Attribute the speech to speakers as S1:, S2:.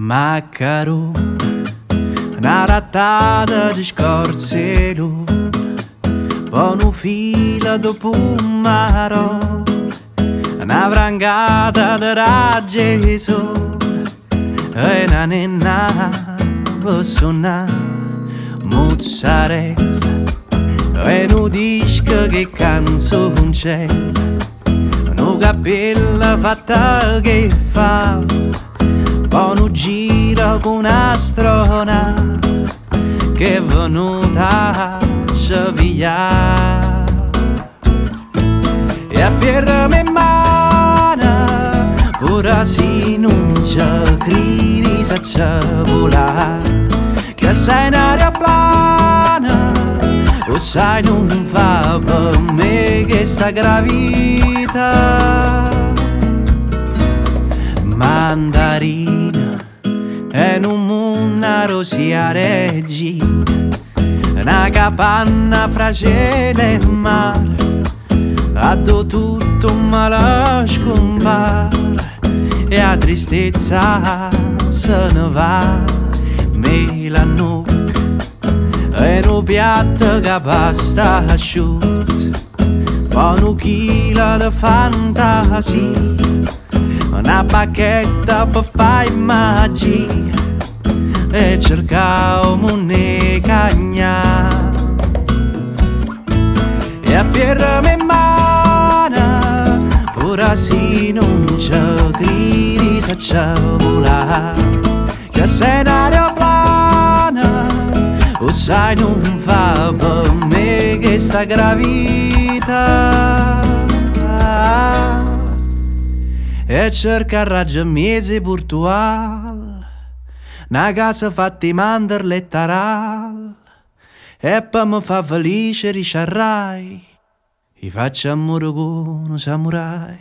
S1: Macaron, una rattata di scorzelo, poi un filo dopo un maro, una vrangata di raggi e sole, e una nenna per suonare mozzarella, e un disco che canzone c'è, una cappella fatta che fa, poi un giro con un'astronave che è venuta a sciavigliare. E a ferrami in mano, ora si non c'è crisi sa c'è volare, che sei in aria plana, o sai non fa per me che sta gravità. Mandarina e un mondo rosia regina, una capanna fra cielo e mare, addo tutto ma la scompare e la tristezza se ne va. Me la nuca e un piatto che basta asciutto, poi un chilo di fantasia, una bacchetta per fare magia e cercavo un cagna. E a ferrami in mano, ora si non c'è crisi sa c'è volare, che sei in aria plana, o sai non fa per me che sta gravità. E cerca raggio mesi virtual, una casa fatta di mandorle e taral, e poi mi fa felice risciarrai, i faccio amore con un samurai.